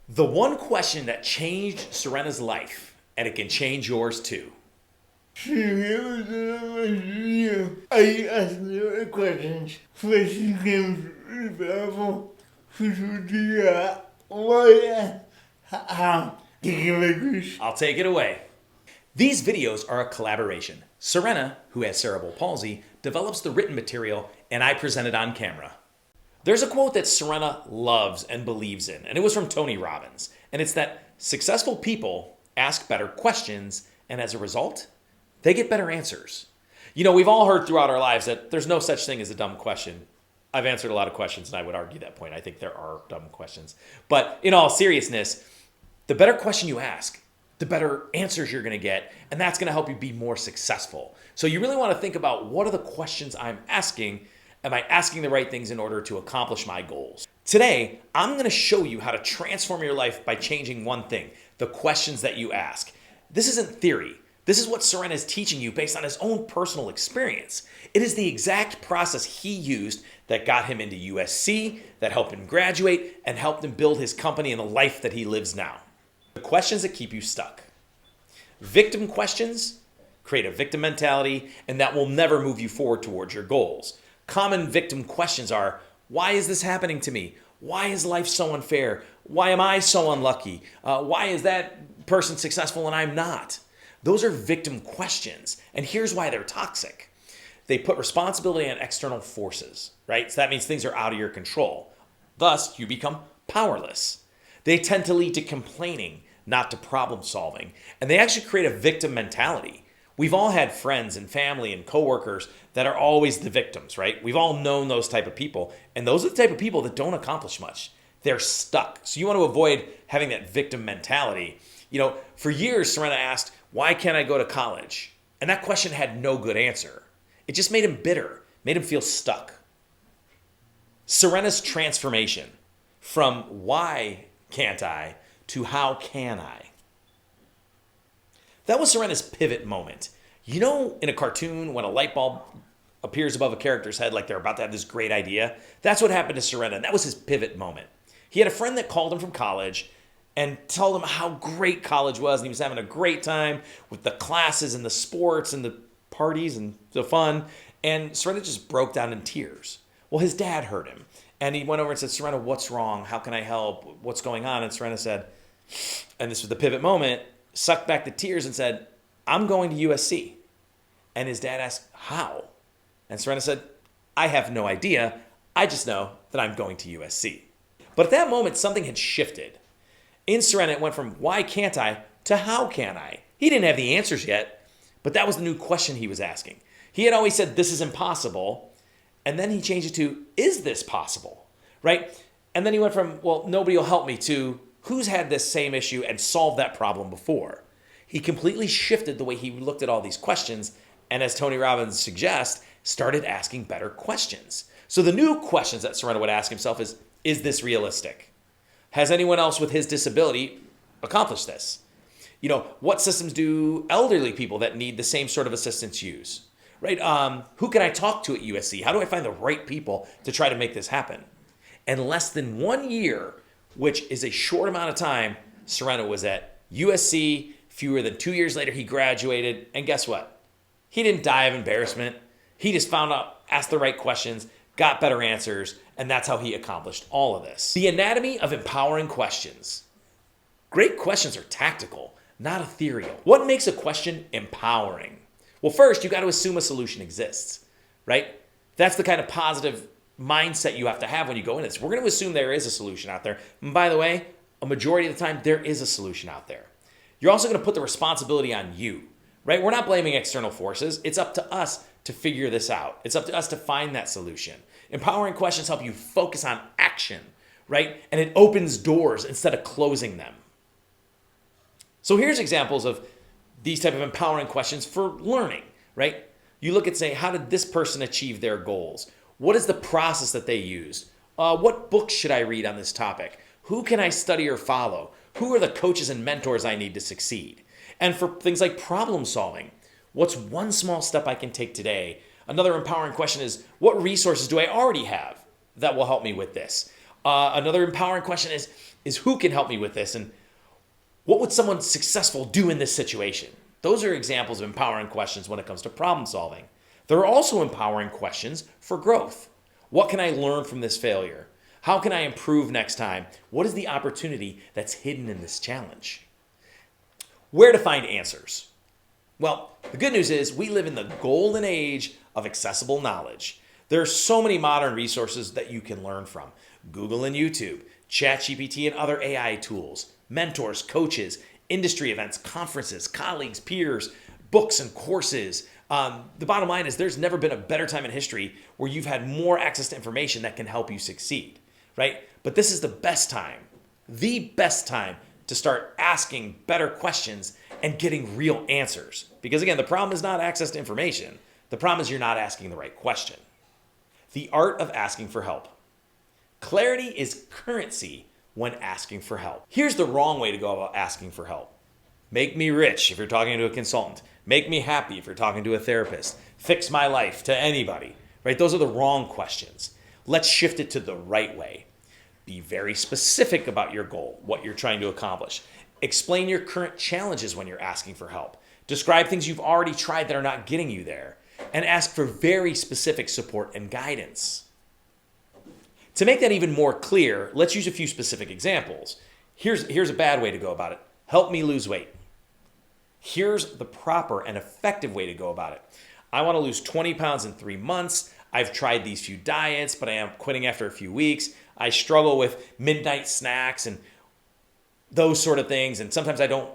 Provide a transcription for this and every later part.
The one question that changed Sorena's life, and it can change yours too. I asked the questions. First came level. How? I'll take it away. These videos are a collaboration. Sourena, who has cerebral palsy, develops the written material, and I present it on camera. There's a quote that Sourena loves and believes in, and it was from Tony Robbins. And it's that successful people ask better questions, and as a result, they get better answers. You know, we've all heard throughout our lives that there's no such thing as a dumb question. I've answered a lot of questions, and I would argue that point. I think there are dumb questions. But in all seriousness, the better question you ask, the better answers you're going to get, and that's going to help you be more successful. So you really want to think about, what are the questions I'm asking? Am I asking the right things in order to accomplish my goals? Today, I'm going to show you how to transform your life by changing one thing: the questions that you ask. This isn't theory. This is what Sourena is teaching you based on his own personal experience. It is the exact process he used that got him into USC, that helped him graduate, and helped him build his company and the life that he lives now. The questions that keep you stuck. Victim questions create a victim mentality, and that will never move you forward towards your goals. Common victim questions are: why is this happening to me? Why is life so unfair? Why am I so unlucky? Why is that person successful and I'm not? Those are victim questions, and here's why they're toxic. They put responsibility on external forces, right? So that means things are out of your control. Thus, you become powerless. They tend to lead to complaining, not to problem solving, and they actually create a victim mentality. We've all had friends and family and coworkers that are always the victims, right? We've all known those type of people, and those are the type of people that don't accomplish much. They're stuck. So you want to avoid having that victim mentality. You know, for years, Sourena asked, why can't I go to college? And that question had no good answer. It just made him bitter, made him feel stuck. Sourena's transformation from why can't I to how can I? That was Sourena's pivot moment. You know, in a cartoon, when a light bulb appears above a character's head like they're about to have this great idea, that's what happened to Sourena, and that was his pivot moment. He had a friend that called him from college and told him how great college was, and he was having a great time with the classes and the sports and the parties and the fun, and Sourena just broke down in tears. Well, his dad heard him, and he went over and said, Sourena, what's wrong? How can I help? What's going on? And Sourena said, and this was the pivot moment, sucked back the tears and said, I'm going to USC. And his dad asked, how? And Sourena said, I have no idea. I just know that I'm going to USC. But at that moment, something had shifted. In Sourena, it went from why can't I to how can I? He didn't have the answers yet, but that was the new question he was asking. He had always said, this is impossible. And then he changed it to, is this possible? Right? And then he went from, well, nobody will help me, to who's had this same issue and solved that problem before? He completely shifted the way he looked at all these questions, and as Tony Robbins suggests, started asking better questions. So the new questions that Sourena would ask himself is this realistic? Has anyone else with his disability accomplished this? You know, what systems do elderly people that need the same sort of assistance use? Right? Who can I talk to at USC? How do I find the right people to try to make this happen? In less than 1 year, which is a short amount of time, Sourena was at USC. Fewer than 2 years later, he graduated. And guess what? He didn't die of embarrassment. He just found out, asked the right questions, got better answers, and that's how he accomplished all of this. The anatomy of empowering questions. Great questions are tactical, not ethereal. What makes a question empowering? Well, first, you got to assume a solution exists, right? That's the kind of positive mindset you have to have when you go into this. We're going to assume there is a solution out there. And by the way, a majority of the time, there is a solution out there. You're also going to put the responsibility on you, right? We're not blaming external forces. It's up to us to figure this out. It's up to us to find that solution. Empowering questions help you focus on action, right? And it opens doors instead of closing them. So here's examples of these type of empowering questions for learning, right? You look at, say, how did this person achieve their goals? What is the process that they used? What books should I read on this topic? Who can I study or follow? Who are the coaches and mentors I need to succeed? And for things like problem solving, what's one small step I can take today? Another empowering question is, what resources do I already have that will help me with this? Another empowering question is, is who can help me with this and what would someone successful do in this situation? Those are examples of empowering questions when it comes to problem solving. There are also empowering questions for growth. What can I learn from this failure? How can I improve next time? What is the opportunity that's hidden in this challenge? Where to find answers? Well, the good news is we live in the golden age of accessible knowledge. There are so many modern resources that you can learn from. Google and YouTube, ChatGPT and other AI tools, mentors, coaches, industry events, conferences, colleagues, peers, books and courses. The bottom line is there's never been a better time in history where you've had more access to information that can help you succeed, right? But this is the best time to start asking better questions and getting real answers. Because again, the problem is not access to information. The problem is you're not asking the right question. The art of asking for help. Clarity is currency when asking for help. Here's the wrong way to go about asking for help. Make me rich if you're talking to a consultant. Make me happy if you're talking to a therapist. Fix my life to anybody, right? Those are the wrong questions. Let's shift it to the right way. Be very specific about your goal, what you're trying to accomplish. Explain your current challenges when you're asking for help. Describe things you've already tried that are not getting you there. And ask for very specific support and guidance. To make that even more clear, let's use a few specific examples. Here's a bad way to go about it. Help me lose weight. Here's the proper and effective way to go about it. I want to lose 20 pounds in 3 months. I've tried these few diets, but I am quitting after a few weeks. I struggle with midnight snacks and those sort of things. And sometimes I don't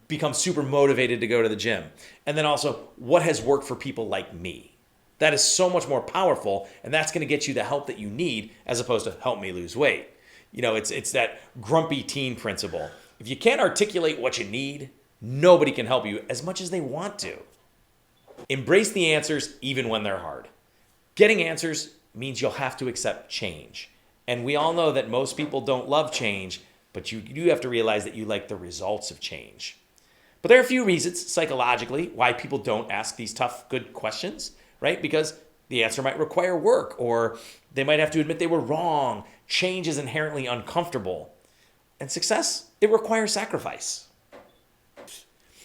become super motivated to go to the gym. And then also, what has worked for people like me? That is so much more powerful, and that's going to get you the help that you need as opposed to help me lose weight. You know, it's that grumpy teen principle. If you can't articulate what you need, nobody can help you as much as they want to. Embrace the answers even when they're hard. Getting answers means you'll have to accept change. And we all know that most people don't love change, but you do have to realize that you like the results of change. But there are a few reasons psychologically why people don't ask these tough, good questions, right? Because the answer might require work, or they might have to admit they were wrong. Change is inherently uncomfortable. And success, it requires sacrifice.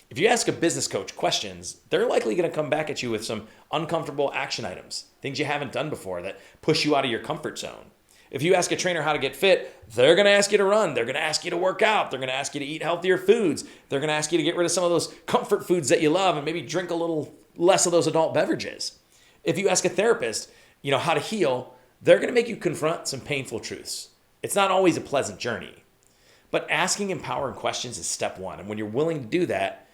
If you ask a business coach questions, they're likely going to come back at you with some uncomfortable action items, things you haven't done before that push you out of your comfort zone. If you ask a trainer how to get fit, they're going to ask you to run. They're going to ask you to work out. They're going to ask you to eat healthier foods. They're going to ask you to get rid of some of those comfort foods that you love and maybe drink a little less of those adult beverages. If you ask a therapist, how to heal, they're going to make you confront some painful truths. It's not always a pleasant journey. But asking empowering questions is step one. And when you're willing to do that,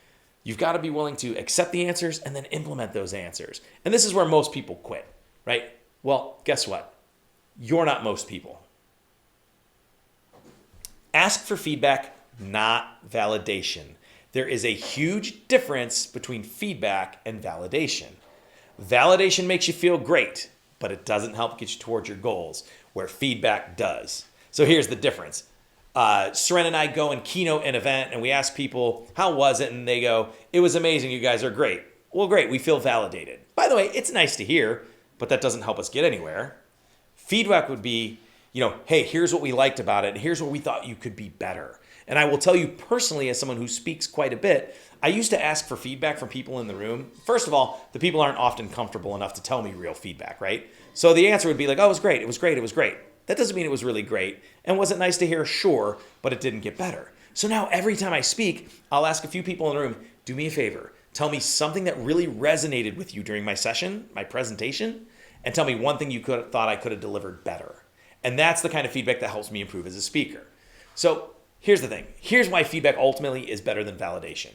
you've got to be willing to accept the answers and then implement those answers. And this is where most people quit, right? Well, guess what? You're not most people. Ask for feedback, not validation. There is a huge difference between feedback and validation. Validation makes you feel great, but it doesn't help get you towards your goals, where feedback does. So here's the difference. Sourena and I go and keynote an event, and we ask people, how was it? And they go, it was amazing. You guys are great. Well, great. We feel validated. By the way, it's nice to hear, but that doesn't help us get anywhere. Feedback would be, hey, here's what we liked about it, and here's where we thought you could be better. And I will tell you personally, as someone who speaks quite a bit, I used to ask for feedback from people in the room. First of all, the people aren't often comfortable enough to tell me real feedback, right? So the answer would be like, oh, it was great, it was great, it was great. That doesn't mean it was really great. And was it nice to hear? Sure, but it didn't get better. So now every time I speak, I'll ask a few people in the room, do me a favor, tell me something that really resonated with you during my session, my presentation, and tell me one thing you thought I could have delivered better. And that's the kind of feedback that helps me improve as a speaker. So here's the thing. Here's why feedback ultimately is better than validation.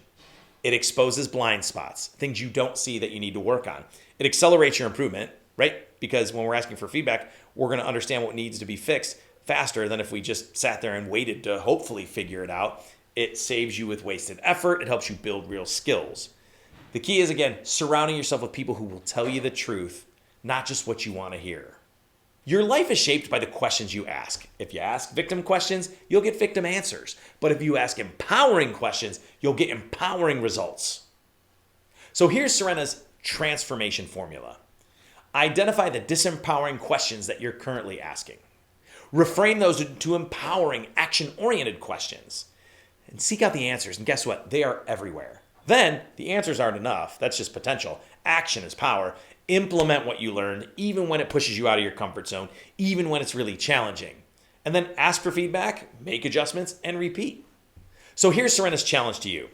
It exposes blind spots, things you don't see that you need to work on. It accelerates your improvement, right? Because when we're asking for feedback, we're going to understand what needs to be fixed faster than if we just sat there and waited to hopefully figure it out. It saves you with wasted effort. It helps you build real skills. The key is, again, surrounding yourself with people who will tell you the truth, not just what you want to hear. Your life is shaped by the questions you ask. If you ask victim questions, you'll get victim answers. But if you ask empowering questions, you'll get empowering results. So here's Sourena's transformation formula. Identify the disempowering questions that you're currently asking. Reframe those into empowering, action-oriented questions. And seek out the answers. And guess what? They are everywhere. Then, the answers aren't enough. That's just potential. Action is power. Implement what you learned, even when it pushes you out of your comfort zone, even when it's really challenging. And then ask for feedback, make adjustments, and repeat. So here's Sorena's challenge to you.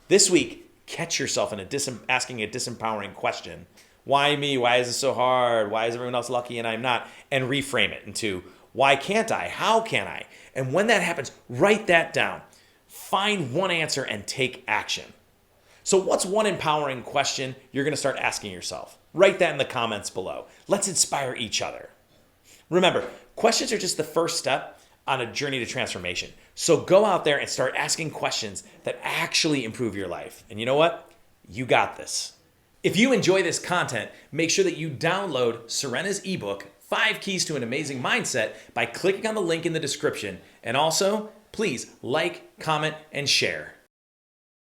This week, catch yourself in asking a disempowering question. Why me? Why is this so hard? Why is everyone else lucky and I'm not? And reframe it into, why can't I? How can I? And when that happens, write that down. Find one answer and take action. So what's one empowering question you're going to start asking yourself? Write that in the comments below. Let's inspire each other. Remember, questions are just the first step on a journey to transformation. So go out there and start asking questions that actually improve your life. And you know what? You got this. If you enjoy this content, make sure that you download Sorena's ebook, 5 Keys to an Amazing Mindset, by clicking on the link in the description. And also, please like, comment, and share.